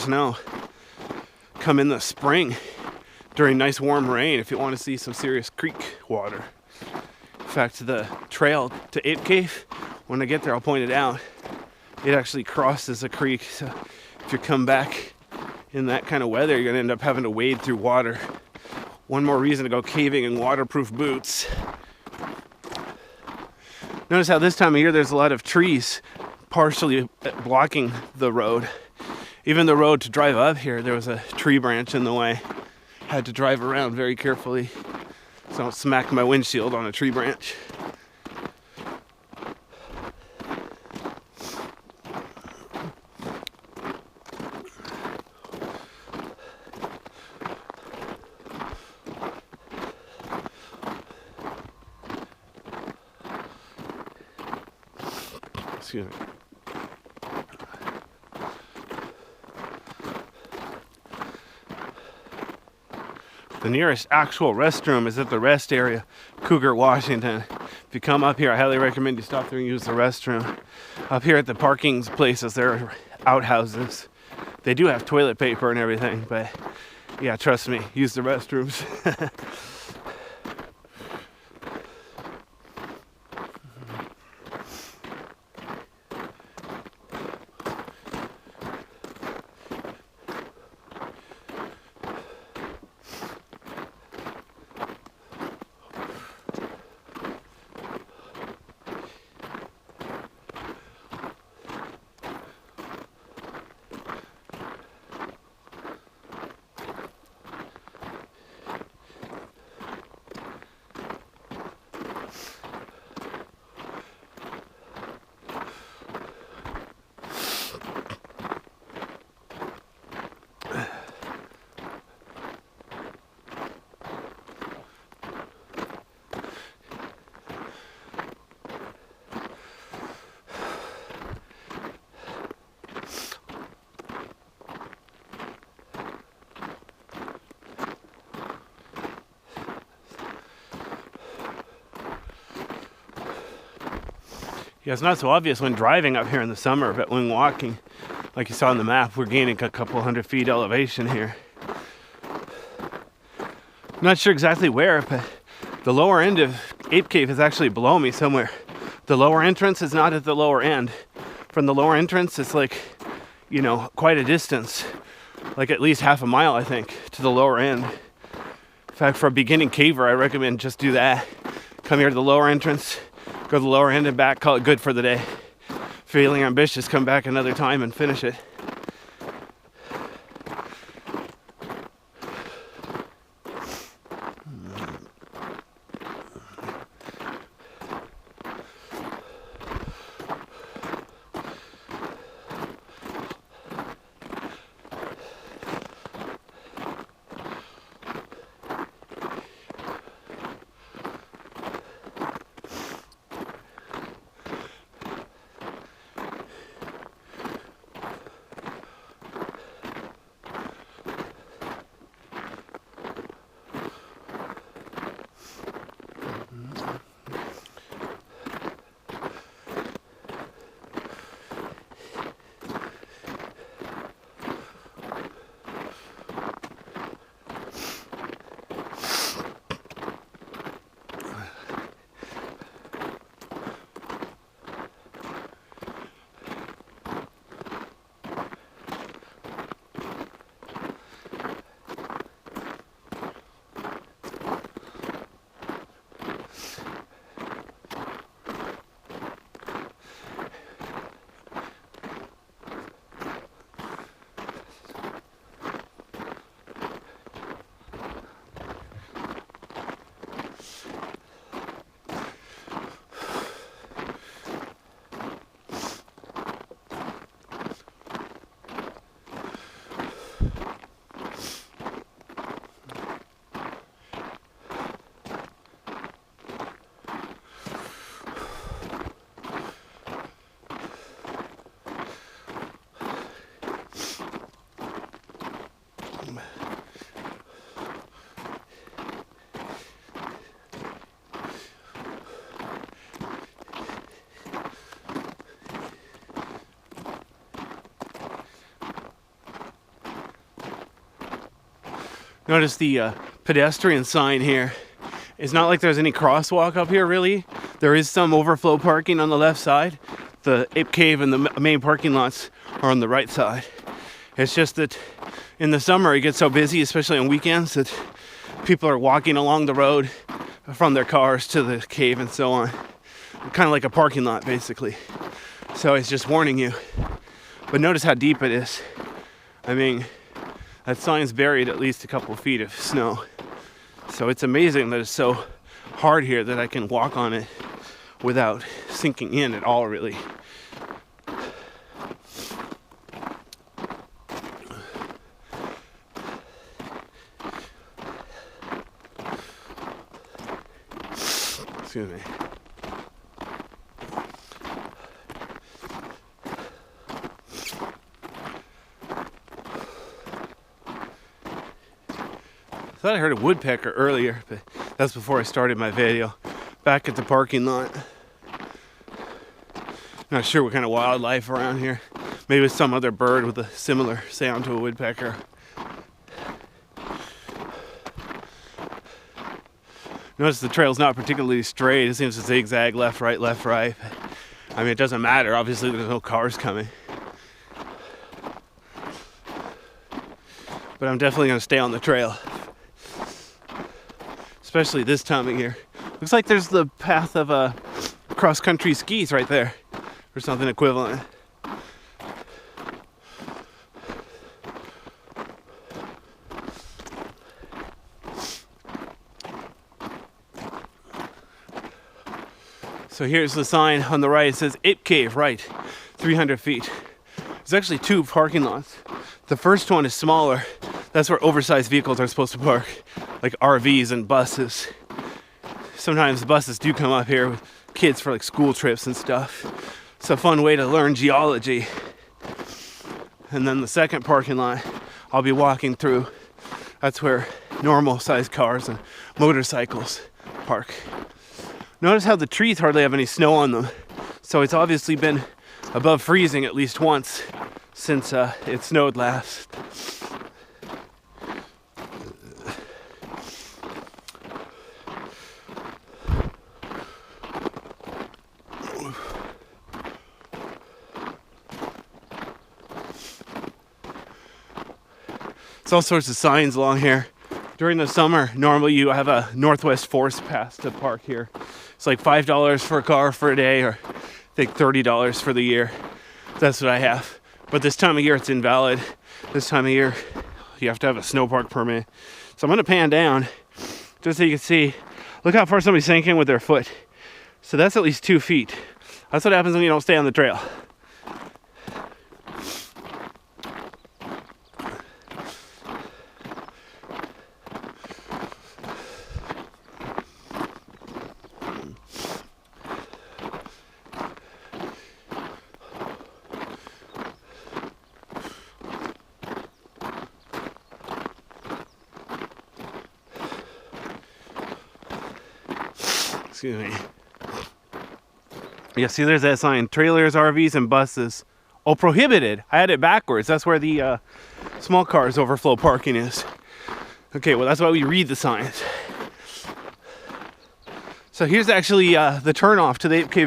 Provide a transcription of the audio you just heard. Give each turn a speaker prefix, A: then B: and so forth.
A: snow. Come in the spring during nice warm rain if you want to see some serious creek water. In fact, the trail to Ape Cave, when I get there I'll point it out, it actually crosses a creek. So if you come back in that kind of weather, you're going to end up having to wade through water. One more reason to go caving in waterproof boots. Notice how this time of year there's a lot of trees partially blocking the road. Even the road to drive up here, there was a tree branch in the way. Had to drive around very carefully so I don't smack my windshield on a tree branch. Excuse me. The nearest actual restroom is at the rest area, Cougar, Washington. If you come up here, I highly recommend you stop there and use the restroom. Up here at the parking places, there are outhouses. They do have toilet paper and everything, but yeah, trust me, use the restrooms. Yeah, it's not so obvious when driving up here in the summer, but when walking, like you saw on the map, we're gaining a couple 100 feet elevation here. I'm not sure exactly where, but the lower end of Ape Cave is actually below me somewhere. The lower entrance is not at the lower end. From the lower entrance, it's like, you know, quite a distance, like at least half a mile, I think, to the lower end. In fact, for a beginning caver, I recommend just do that. Come here to the lower entrance, go to the lower end and back, call it good for the day. Feeling ambitious, come back another time and finish it. Notice the pedestrian sign here. It's not like there's any crosswalk up here, really. There is some overflow parking on the left side. The Ape Cave and the main parking lots are on the right side. It's just that in the summer it gets so busy, especially on weekends, that people are walking along the road from their cars to the cave and so on. Kind of like a parking lot, basically. So it's just warning you. But notice how deep it is. I mean, that sign's buried at least a couple of feet of snow. So it's amazing that it's so hard here that I can walk on it without sinking in at all, really. Excuse me. I thought I heard a woodpecker earlier, but that's before I started my video. Back at the parking lot. Not sure what kind of wildlife around here. Maybe it's some other bird with a similar sound to a woodpecker. Notice the trail's not particularly straight. It seems to zigzag left, right, left, right. I mean, it doesn't matter. Obviously, there's no cars coming. But I'm definitely going to stay on the trail. Especially this time of year. Looks like there's the path of cross-country skis right there. Or something equivalent. So here's the sign on the right. It says Ape Cave, right, 300 feet. There's actually two parking lots. The first one is smaller. That's where oversized vehicles are supposed to park, like RVs and buses. Sometimes the buses do come up here with kids for like school trips and stuff. It's a fun way to learn geology. And then the second parking lot I'll be walking through. That's where normal sized cars and motorcycles park. Notice how the trees hardly have any snow on them. So it's obviously been above freezing at least once since it snowed last. There's all sorts of signs along here. During the summer, normally you have a Northwest Forest Pass to park here. It's like $5 for a car for a day, or I think $30 for the year. That's what I have. But this time of year, it's invalid. This time of year, you have to have a snow park permit. So I'm going to pan down, just so you can see. Look how far somebody sank in with their foot. So that's at least 2 feet. That's what happens when you don't stay on the trail. Excuse me. Yeah, see, there's that sign. Trailers, RVs, and buses. Oh, prohibited. I had it backwards. That's where the small cars overflow parking is. Okay, well, that's why we read the signs. So here's actually the turnoff to the Ape Cave.